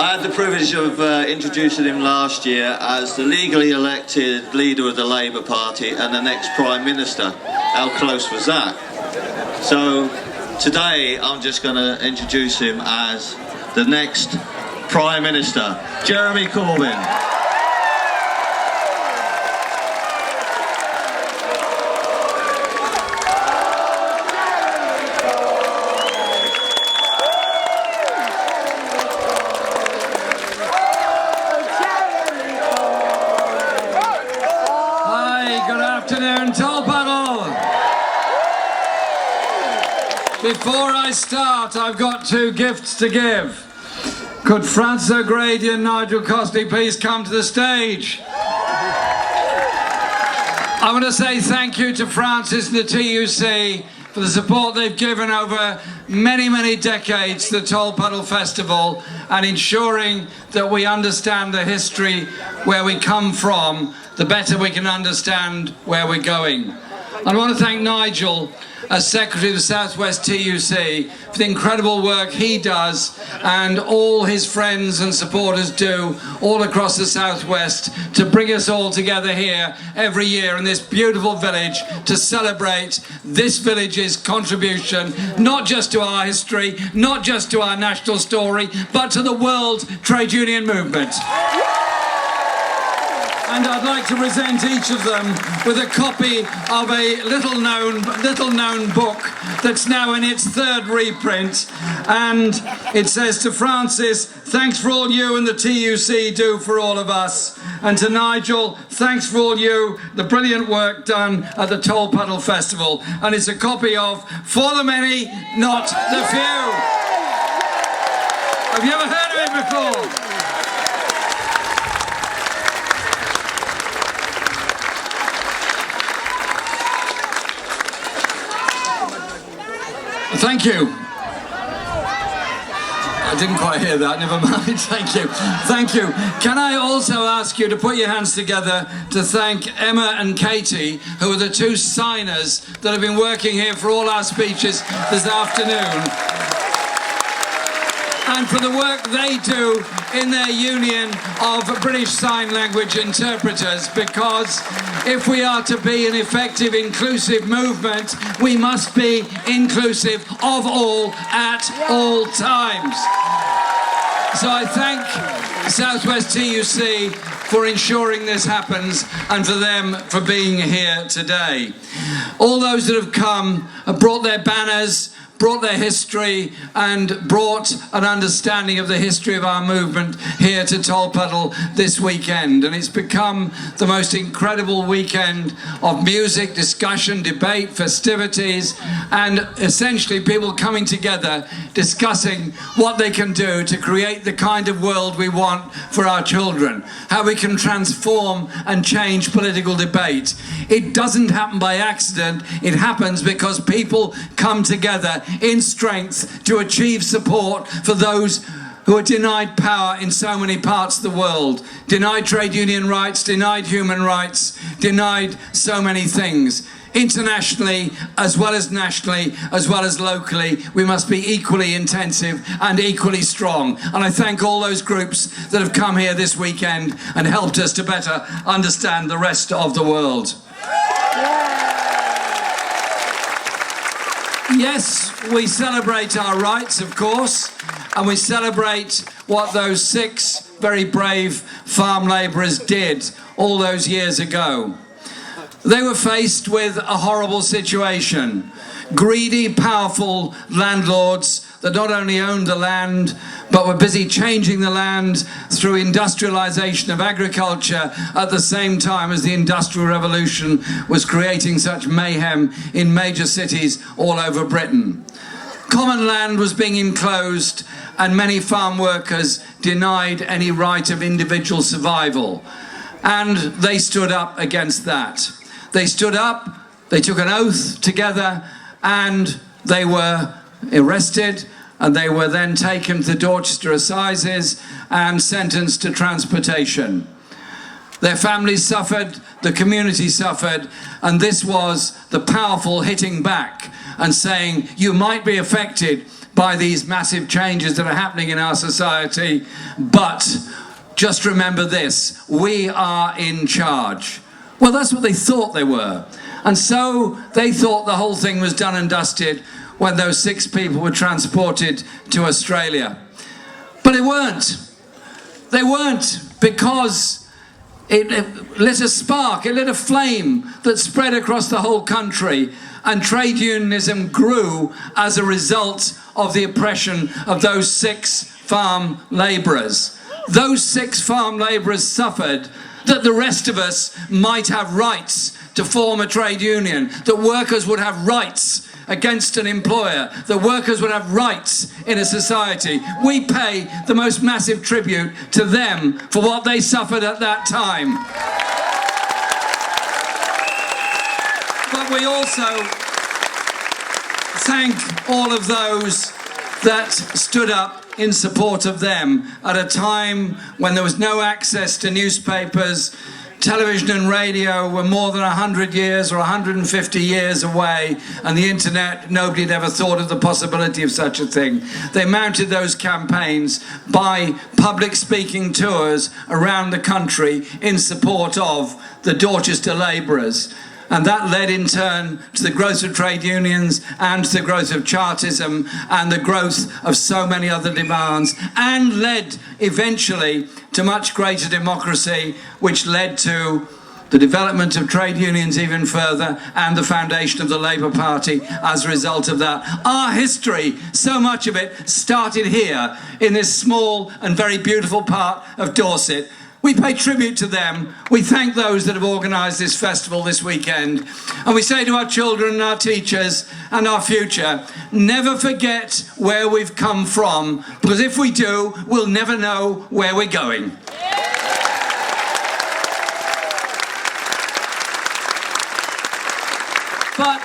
I had the privilege of introducing him last year as the legally elected leader of the Labour Party and the next Prime Minister. How close was that? So today I'm just going to introduce him as the next Prime Minister, Jeremy Corbyn. Tolpuddle! Before I start, I've got two gifts to give. Could Francis O'Grady and Nigel Costley please come to the stage? I want to say thank you to Francis and the TUC for the support they've given over many, many decades to the Tolpuddle Festival and ensuring that we understand the history where we come from, the better we can understand where we're going. I want to thank Nigel, as Secretary of the South West TUC, for the incredible work he does and all his friends and supporters do all across the South West to bring us all together here every year in this beautiful village to celebrate this village's contribution, not just to our history, not just to our national story, but to the world trade union movement. And I'd like to present each of them with a copy of a little known book that's now in its third reprint. And it says, to Francis, thanks for all you and the TUC do for all of us. And to Nigel, thanks for all you, the brilliant work done at the Tolpuddle Festival. And it's a copy of For the Many, Not the Few. Have you ever heard of it before? Thank you. I didn't quite hear that, never mind. Thank you. Thank you. Can I also ask you to put your hands together to thank Emma and Katie, who are the two signers that have been working here for all our speeches this afternoon, and for the work they do in their union of British Sign Language interpreters, because if we are to be an effective inclusive movement, we must be inclusive of all at all times. So I thank South West TUC for ensuring this happens and for them for being here today. All those that have come have brought their banners, brought their history and brought an understanding of the history of our movement here to Tolpuddle this weekend. And it's become the most incredible weekend of music, discussion, debate, festivities, and essentially people coming together discussing what they can do to create the kind of world we want for our children, how we can transform and change political debate. It doesn't happen by accident, it happens because people come together in strength to achieve support for those who are denied power in so many parts of the world, denied trade union rights, denied human rights, denied so many things. Internationally, as well as nationally, as well as locally, we must be equally intensive and equally strong. And I thank all those groups that have come here this weekend and helped us to better understand the rest of the world. Yes, we celebrate our rights, of course, and we celebrate what those 6 very brave farm labourers did all those years ago. They were faced with a horrible situation. Greedy, powerful landlords that not only owned the land, but were busy changing the land through industrialisation of agriculture at the same time as the Industrial Revolution was creating such mayhem in major cities all over Britain. Common land was being enclosed and many farm workers denied any right of individual survival. And they stood up against that. They stood up, they took an oath together, and they were arrested, and they were then taken to the Dorchester Assizes and sentenced to transportation. Their families suffered, the community suffered, and this was the powerful hitting back and saying, you might be affected, by these massive changes that are happening in our society, but just remember this, we are in charge. Well, that's what they thought they were. And so they thought the whole thing was done and dusted when those 6 people were transported to Australia. But it weren't. They weren't, because it lit a spark, it lit a flame that spread across the whole country, and trade unionism grew as a result of the oppression of those 6 farm labourers. Those 6 farm labourers suffered that the rest of us might have rights to form a trade union, that workers would have rights against an employer, that workers would have rights in a society. We pay the most massive tribute to them for what they suffered at that time. But we also thank all of those that stood up in support of them at a time when there was no access to newspapers. Television and radio were more than 100 years or 150 years away, and the internet, nobody had ever thought of the possibility of such a thing. They mounted those campaigns by public speaking tours around the country in support of the Dorchester labourers. And that led in turn to the growth of trade unions and to the growth of Chartism and the growth of so many other demands, and led eventually to much greater democracy, which led to the development of trade unions even further and the foundation of the Labour Party as a result of that. Our history, so much of it, started here in this small and very beautiful part of Dorset. We pay tribute to them. We thank those that have organised this festival this weekend. And we say to our children and our teachers and our future, never forget where we've come from, because if we do, we'll never know where we're going. But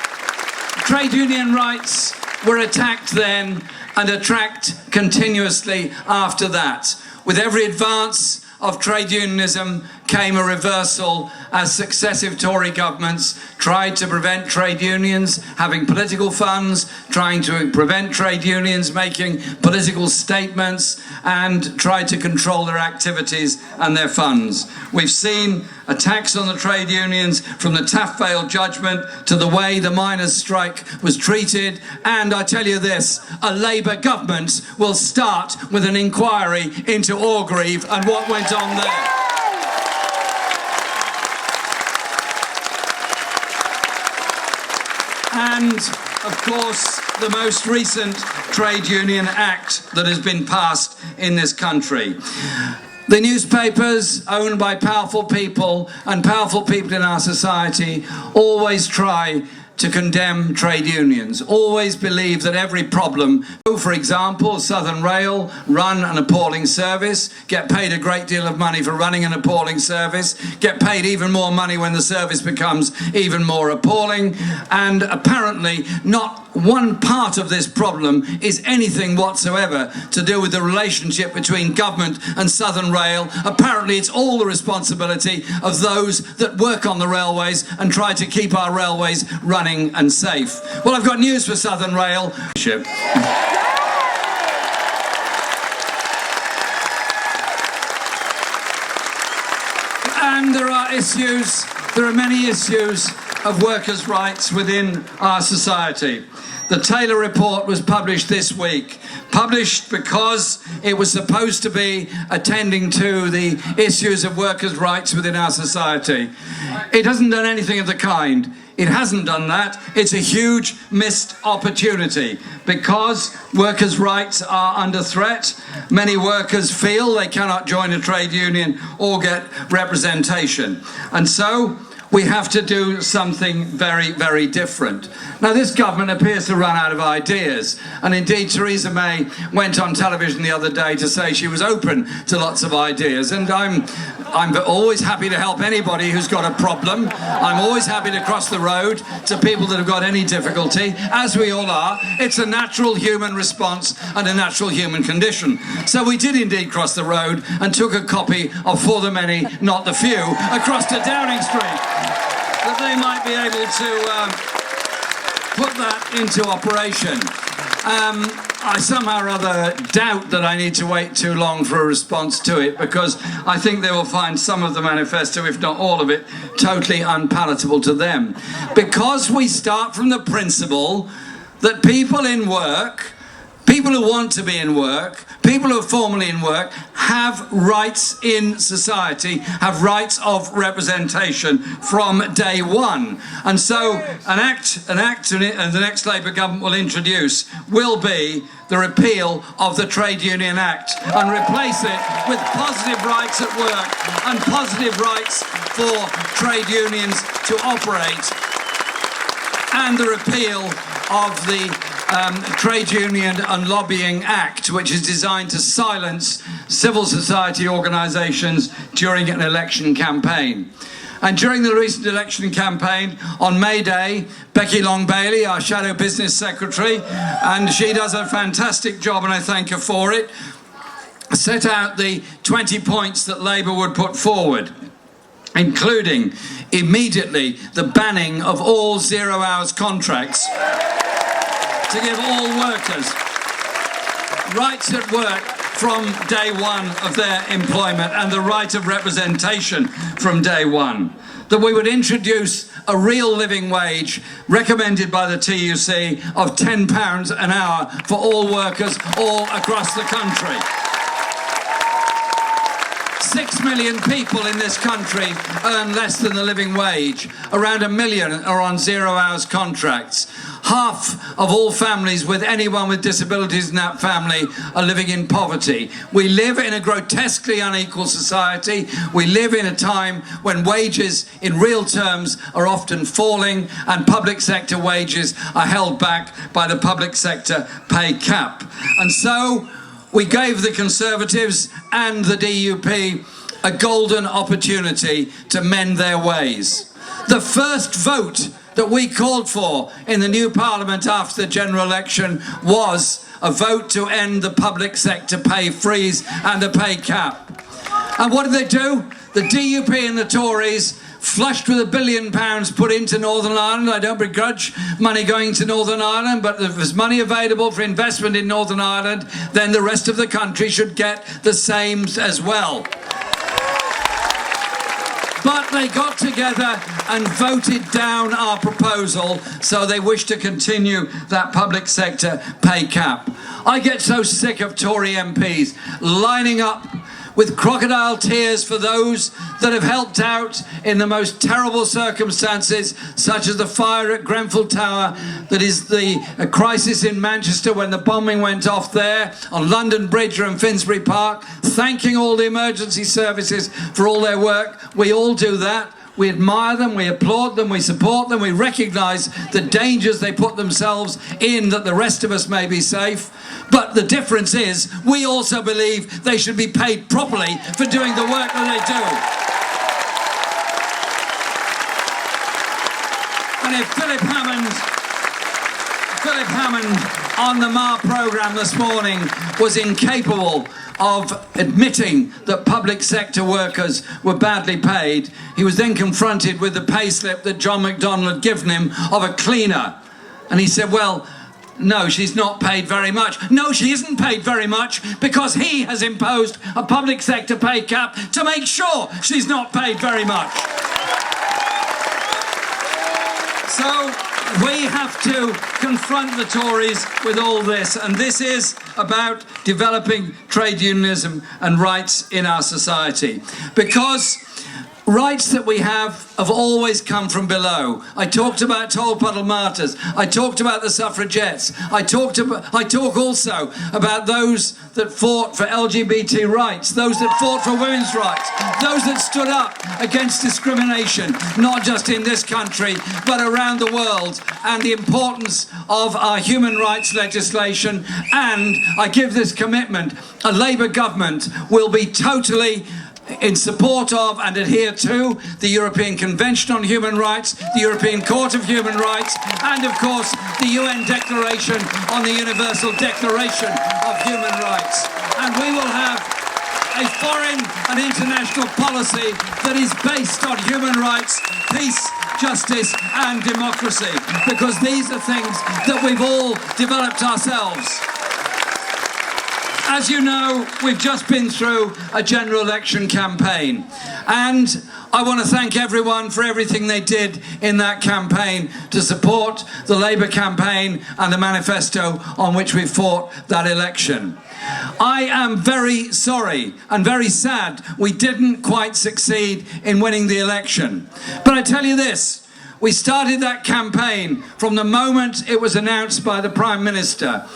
trade union rights were attacked then and attacked continuously after that. With every advance of trade unionism came a reversal as successive Tory governments tried to prevent trade unions having political funds, trying to prevent trade unions making political statements, and tried to control their activities and their funds. We've seen attacks on the trade unions, from the Taft Vale judgment to the way the miners' strike was treated, and I tell you this, a Labour government will start with an inquiry into Orgreave and what went on there. And, of course, the most recent Trade Union Act that has been passed in this country. The newspapers, owned by powerful people, and powerful people in our society, always try to condemn trade unions, always believe that every problem, for example, Southern Rail run an appalling service, get paid a great deal of money for running an appalling service, get paid even more money when the service becomes even more appalling, and apparently not one part of this problem is anything whatsoever to do with the relationship between government and Southern Rail. Apparently it's all the responsibility of those that work on the railways and try to keep our railways running and safe. Well, I've got news for Southern Rail. And there are many issues of workers' rights within our society. The Taylor report was published this week, published because it was supposed to be attending to the issues of workers' rights within our society. It hasn't done anything of the kind. It hasn't done that. It's a huge missed opportunity because workers' rights are under threat. Many workers feel they cannot join a trade union or get representation. And so we have to do something very, very different. Now, this government appears to run out of ideas, and indeed Theresa May went on television the other day to say she was open to lots of ideas, and I'm always happy to help anybody who's got a problem. I'm always happy to cross the road to people that have got any difficulty, as we all are. It's a natural human response and a natural human condition. So we did indeed cross the road and took a copy of For the Many, Not the Few across to Downing Street, that they might be able to put that into operation. I somehow or other doubt that I need to wait too long for a response to it, because I think they will find some of the manifesto, if not all of it, totally unpalatable to them. Because we start from the principle that people in work, people who want to be in work, people who are formally in work, have rights in society, have rights of representation from day one. And so an act the next Labour government will introduce will be the repeal of the Trade Union Act and replace it with positive rights at work and positive rights for trade unions to operate, and the repeal of the Trade Union and Lobbying Act, which is designed to silence civil society organisations during an election campaign. And during the recent election campaign, on May Day, Becky Long-Bailey, our Shadow Business Secretary, and she does a fantastic job and I thank her for it, set out the 20 points that Labour would put forward, including immediately the banning of all 0 hours contracts, to give all workers rights at work from day one of their employment and the right of representation from day one. That we would introduce a real living wage recommended by the TUC of £10 an hour for all workers all across the country. 6 million people in this country earn less than the living wage. Around 1 million are on 0 hours contracts. Half of all families with anyone with disabilities in that family are living in poverty. We live in a grotesquely unequal society. We live in a time when wages in real terms are often falling and public sector wages are held back by the public sector pay cap. And so we gave the Conservatives and the DUP a golden opportunity to mend their ways. The first vote that we called for in the new Parliament after the general election was a vote to end the public sector pay freeze and the pay cap. And what did they do? The DUP and the Tories, flushed with £1 billion put into Northern Ireland. I don't begrudge money going to Northern Ireland, but if there's money available for investment in Northern Ireland, then the rest of the country should get the same as well. But they got together and voted down our proposal, so they wish to continue that public sector pay cap. I get so sick of Tory MPs lining up with crocodile tears for those that have helped out in the most terrible circumstances, such as the fire at Grenfell Tower, that is the crisis in Manchester when the bombing went off there, on London Bridge and Finsbury Park, thanking all the emergency services for all their work. We all do that. We admire them, we applaud them, we support them, we recognise the dangers they put themselves in that the rest of us may be safe. But the difference is, we also believe they should be paid properly for doing the work that they do. And if Philip Hammond on the Mar programme this morning was incapable of admitting that public sector workers were badly paid, he was then confronted with the pay slip that John McDonnell had given him of a cleaner. And he said, well, no, she's not paid very much. No, she isn't paid very much because he has imposed a public sector pay cap to make sure she's not paid very much. So we have to confront the Tories with all this, and this is about developing trade unionism and rights in our society, because rights that we have always come from below. I talked about Tolpuddle martyrs. I talked about the suffragettes. I talk also about those that fought for LGBT rights, those that fought for women's rights, those that stood up against discrimination, not just in this country, but around the world, and the importance of our human rights legislation. And I give this commitment, a Labour government will be totally in support of and adhere to the European Convention on Human Rights, the European Court of Human Rights, and of course the UN Declaration on the Universal Declaration of Human Rights. And we will have a foreign and international policy that is based on human rights, peace, justice and democracy, because these are things that we've all developed ourselves. As you know, we've just been through a general election campaign, and I want to thank everyone for everything they did in that campaign to support the Labour campaign and the manifesto on which we fought that election. I am very sorry and very sad we didn't quite succeed in winning the election. But I tell you this, we started that campaign from the moment it was announced by the Prime Minister,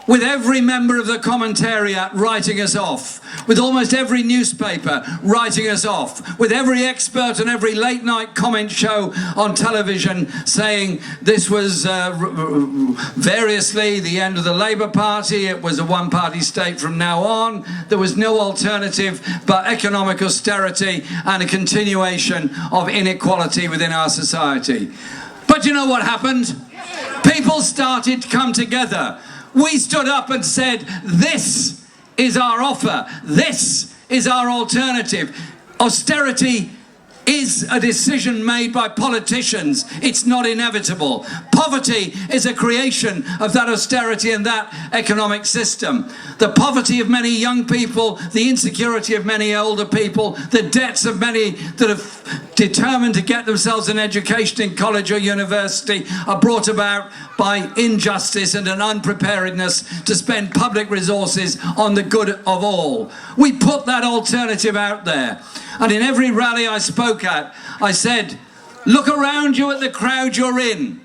with every member of the commentariat writing us off, with almost every newspaper writing us off, with every expert and every late-night comment show on television saying this was variously the end of the Labour Party, it was a one-party state from now on, there was no alternative but economic austerity and a continuation of inequality within our society. But you know what happened? People started to come together. We stood up and said, this is our offer, this is our alternative. Austerity is a decision made by politicians, it's not inevitable. Poverty is a creation of that austerity and that economic system. The poverty of many young people, the insecurity of many older people, the debts of many that have determined to get themselves an education in college or university are brought about by injustice and an unpreparedness to spend public resources on the good of all. We put that alternative out there. And in every rally I spoke at, I said, look around you at the crowd you're in.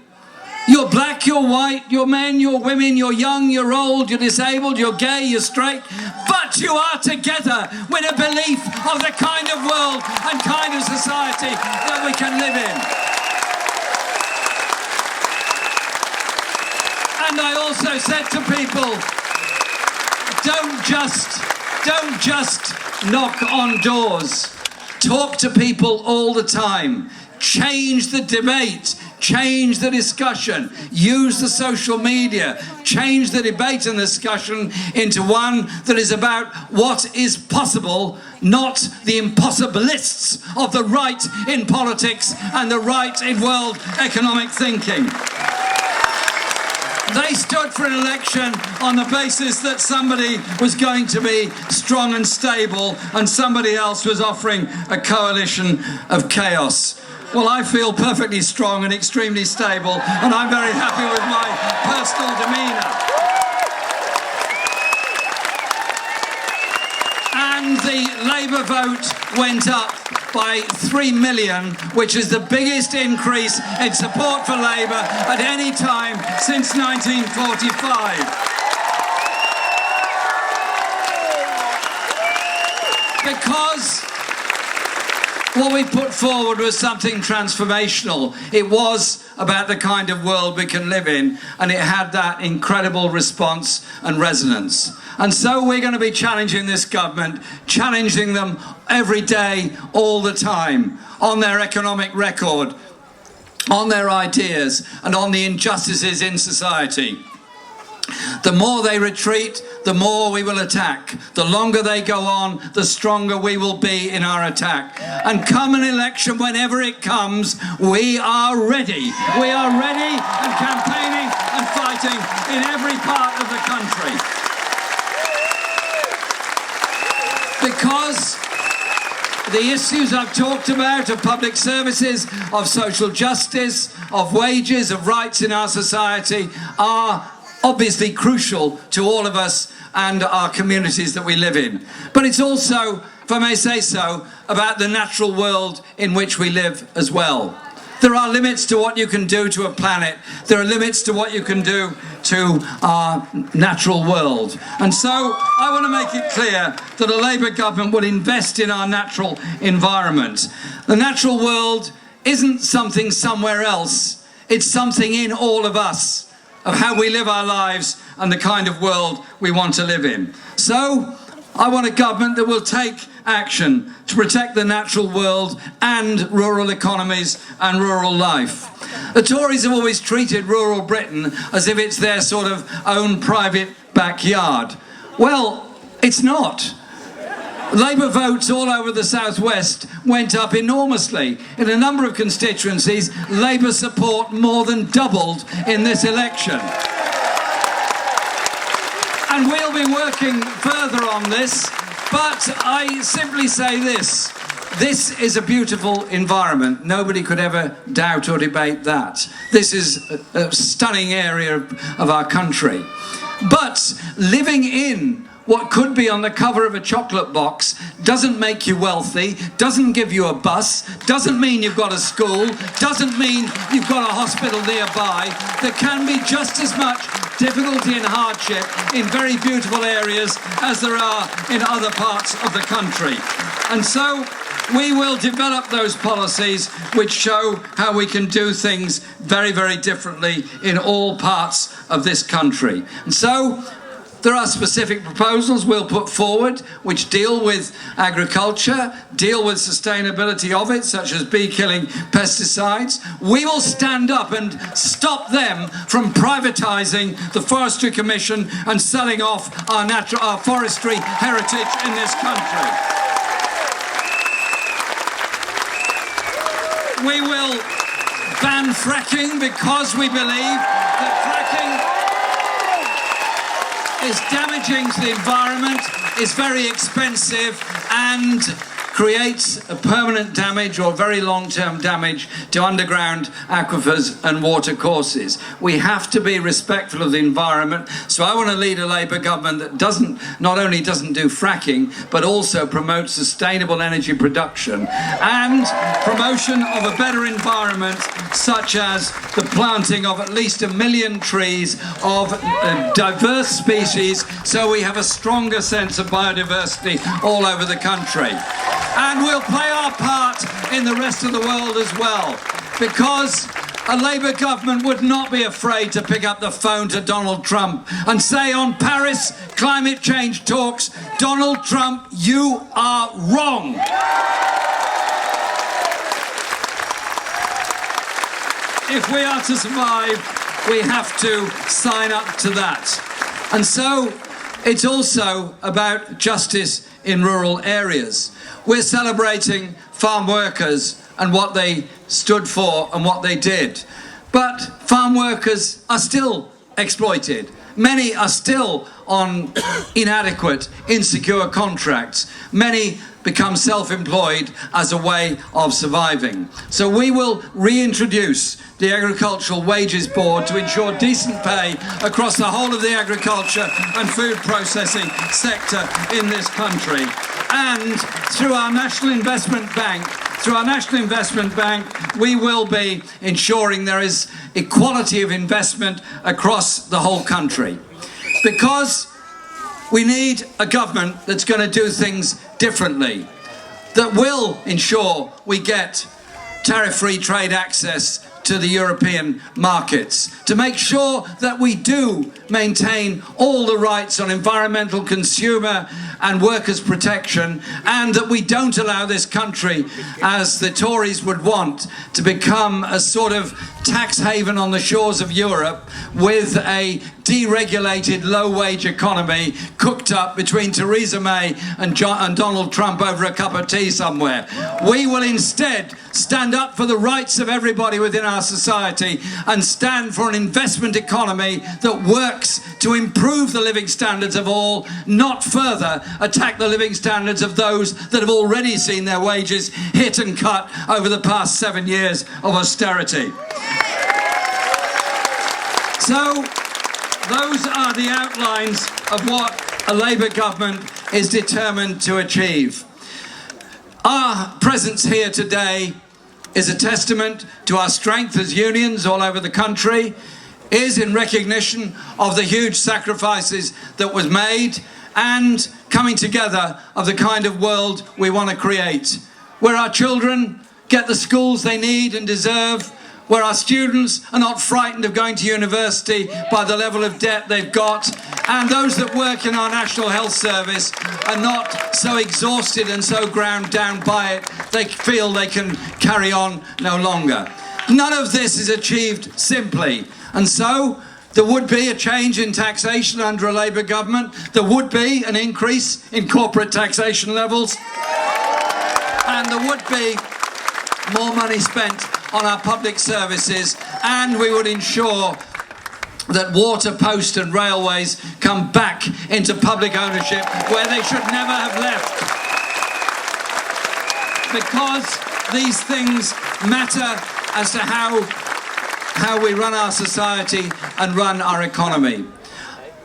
You're black, you're white, you're men, you're women, you're young, you're old, you're disabled, you're gay, you're straight, but you are together with a belief of the kind of world and kind of society that we can live in. And I also said to people, don't just knock on doors. Talk to people all the time. Change the debate. Change the discussion. Use the social media. Change the debate and discussion into one that is about what is possible, not the impossibilists of the right in politics and the right in world economic thinking. They stood for an election on the basis that somebody was going to be strong and stable and somebody else was offering a coalition of chaos. Well, I feel perfectly strong and extremely stable, and I'm very happy with my personal demeanour. And the Labour vote went up by 3 million, which is the biggest increase in support for Labour at any time since 1945. Because what we put forward was something transformational. It was about the kind of world we can live in, and it had that incredible response and resonance. And so we're going to be challenging this government, challenging them every day, all the time, on their economic record, on their ideas, and on the injustices in society. The more they retreat, the more we will attack. The longer they go on, the stronger we will be in our attack. And come an election, whenever it comes, we are ready. We are ready and campaigning and fighting in every part of the country. Because the issues I've talked about of public services, of social justice, of wages, of rights in our society are obviously crucial to all of us and our communities that we live in. But it's also, if I may say so, about the natural world in which we live as well. There are limits to what you can do to a planet. There are limits to what you can do to our natural world. And so I want to make it clear that a Labour government will invest in our natural environment. The natural world isn't something somewhere else. It's something in all of us, of how we live our lives and the kind of world we want to live in. So I want a government that will take action to protect the natural world and rural economies and rural life. The Tories have always treated rural Britain as if it's their sort of own private backyard. Well, it's not. Labour votes all over the southwest went up enormously. In a number of constituencies, Labour support more than doubled in this election. And we'll be working further on this, but I simply say this. This is a beautiful environment. Nobody could ever doubt or debate that. This is a stunning area of our country. But living in what could be on the cover of a chocolate box doesn't make you wealthy, doesn't give you a bus, doesn't mean you've got a school, doesn't mean you've got a hospital nearby. There can be just as much difficulty and hardship in very beautiful areas as there are in other parts of the country. And so we will develop those policies which show how we can do things very, very differently in all parts of this country. And so there are specific proposals we'll put forward which deal with agriculture, deal with sustainability of it, such as bee-killing pesticides. We will stand up and stop them from privatising the Forestry Commission and selling off our forestry heritage in this country. We will ban fracking because we believe that fracking is damaging to the environment, is very expensive and creates a permanent damage or very long-term damage to underground aquifers and water courses. We have to be respectful of the environment, so I want to lead a Labour government that not only doesn't do fracking, but also promotes sustainable energy production and promotion of a better environment, such as the planting of at least 1 million trees of diverse species, so we have a stronger sense of biodiversity all over the country. And we'll play our part in the rest of the world as well, because a Labour government would not be afraid to pick up the phone to Donald Trump and say on Paris climate change talks, Donald Trump, you are wrong. If we are to survive, we have to sign up to that. And so it's also about justice in rural areas. We're celebrating farm workers and what they stood for and what they did. But farm workers are still exploited. Many are still on inadequate, insecure contracts. Many become self-employed as a way of surviving. So we will reintroduce the Agricultural Wages Board to ensure decent pay across the whole of the agriculture and food processing sector in this country. And through our National Investment Bank, we will be ensuring there is equality of investment across the whole country. Because we need a government that's going to do things differently, that will ensure we get tariff-free trade access to the European markets, to make sure that we do maintain all the rights on environmental, consumer and workers' protection, and that we don't allow this country, as the Tories would want, to become a sort of tax haven on the shores of Europe with a deregulated low-wage economy cooked up between Theresa May and Donald Trump over a cup of tea somewhere. We will instead stand up for the rights of everybody within our society and stand for an investment economy that works to improve the living standards of all, not further attack the living standards of those that have already seen their wages hit and cut over the past 7 years of austerity. So those are the outlines of what a Labour government is determined to achieve. Our presence here today is a testament to our strength as unions all over the country, is in recognition of the huge sacrifices that was made and coming together of the kind of world we want to create, where our children get the schools they need and deserve, where our students are not frightened of going to university by the level of debt they've got, and those that work in our National Health Service are not so exhausted and so ground down by it they feel they can carry on no longer. None of this is achieved simply, and so there would be a change in taxation under a Labour government, there would be an increase in corporate taxation levels, and there would be more money spent on our public services, and we would ensure that water, post and railways come back into public ownership where they should never have left. Because these things matter as to how we run our society and run our economy.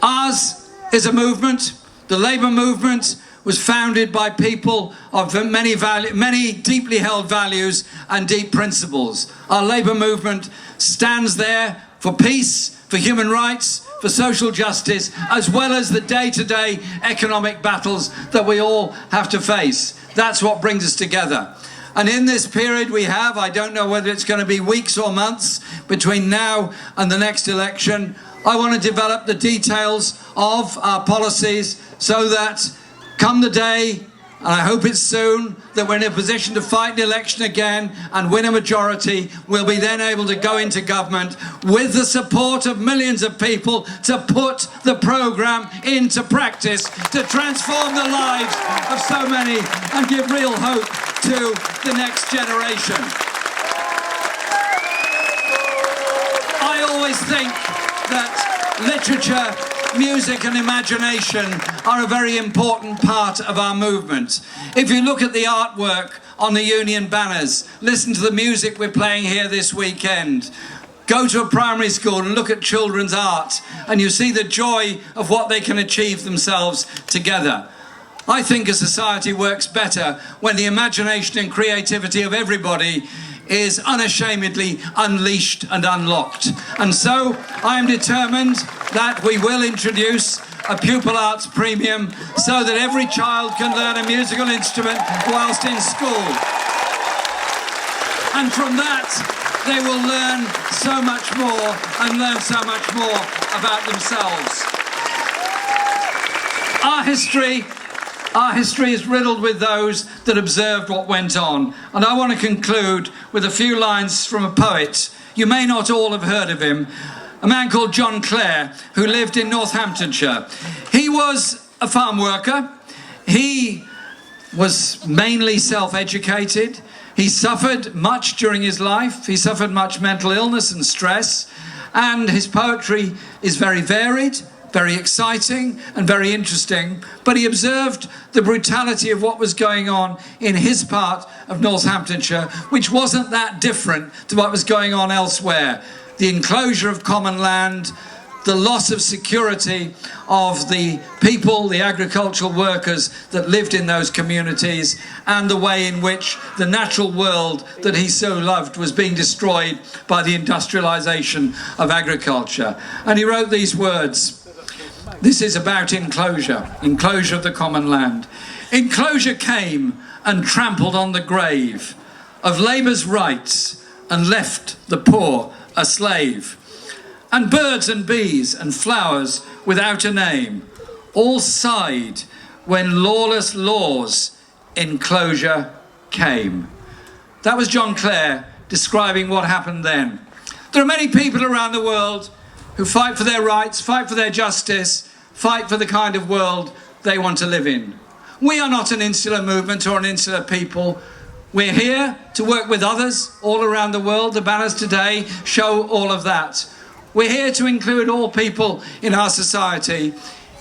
Ours is a movement. The Labour movement was founded by people of many deeply held values and deep principles. Our Labour movement stands there for peace, for human rights, for social justice, as well as the day-to-day economic battles that we all have to face. That's what brings us together. And in this period we have, I don't know whether it's going to be weeks or months between now and the next election, I want to develop the details of our policies so that come the day, and I hope it's soon, that we're in a position to fight the election again and win a majority. We'll be then able to go into government with the support of millions of people to put the programme into practice, to transform the lives of so many and give real hope to the next generation. I always think that literature, music and imagination are a very important part of our movement. If you look at the artwork on the union banners, listen to the music we're playing here this weekend, go to a primary school and look at children's art, and you see the joy of what they can achieve themselves together. I think a society works better when the imagination and creativity of everybody is unashamedly unleashed and unlocked. And so I am determined that we will introduce a pupil arts premium so that every child can learn a musical instrument whilst in school. And from that, they will learn so much more and learn so much more about themselves. Our history is riddled with those that observed what went on. And I want to conclude with a few lines from a poet. You may not all have heard of him. A man called John Clare, who lived in Northamptonshire. He was a farm worker. He was mainly self-educated. He suffered much during his life. He suffered much mental illness and stress. And his poetry is very varied, very exciting and very interesting, but he observed the brutality of what was going on in his part of Northamptonshire, which wasn't that different to what was going on elsewhere. The enclosure of common land, the loss of security of the people, the agricultural workers that lived in those communities, and the way in which the natural world that he so loved was being destroyed by the industrialisation of agriculture. And he wrote these words. This is about enclosure of the common land. Enclosure came and trampled on the grave of labour's rights and left the poor a slave. And birds and bees and flowers without a name all sighed when lawless laws enclosure came. That was John Clare describing what happened then. There are many people around the world who fight for their rights, fight for their justice, fight for the kind of world they want to live in. We are not an insular movement or an insular people. We're here to work with others all around the world. The banners today show all of that. We're here to include all people in our society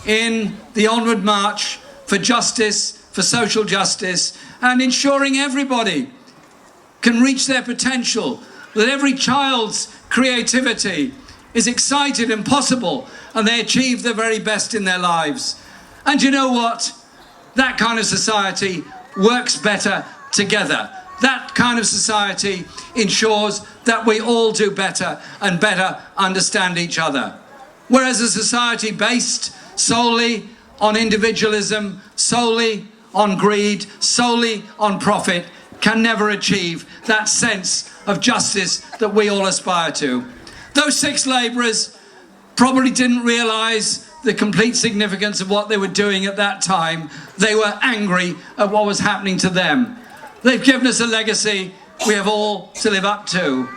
in the onward march for justice, for social justice, and ensuring everybody can reach their potential, that every child's creativity is excited and possible, and they achieve the very best in their lives. And you know what? That kind of society works better together. That kind of society ensures that we all do better and better understand each other. Whereas a society based solely on individualism, solely on greed, solely on profit, can never achieve that sense of justice that we all aspire to. Those 6 labourers probably didn't realise the complete significance of what they were doing at that time. They were angry at what was happening to them. They've given us a legacy we have all to live up to.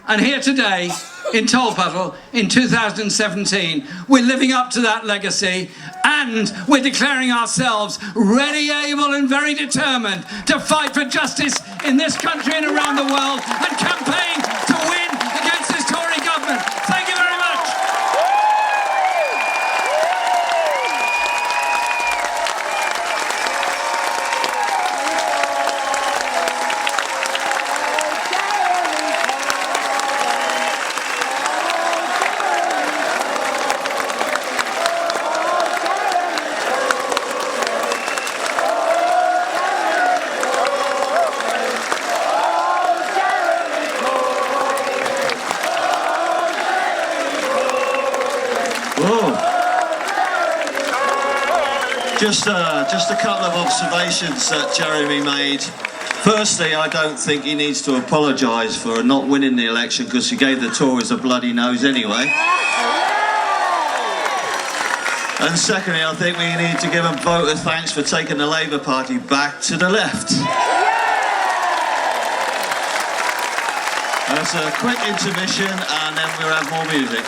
And here today, in Tolpuddle, in 2017, we're living up to that legacy, and we're declaring ourselves ready, able and very determined to fight for justice in this country and around the world, and campaign to win against this Tory government. Thank you very much. Just a couple of observations that Jeremy made. Firstly, I don't think he needs to apologise for not winning the election because he gave the Tories a bloody nose anyway. And secondly, I think we need to give a vote of thanks for taking the Labour Party back to the left. That's a quick intermission and then we'll have more music.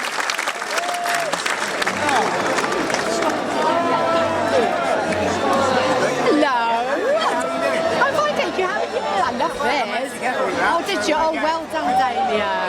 Oh, did you? Oh, well done, Damien.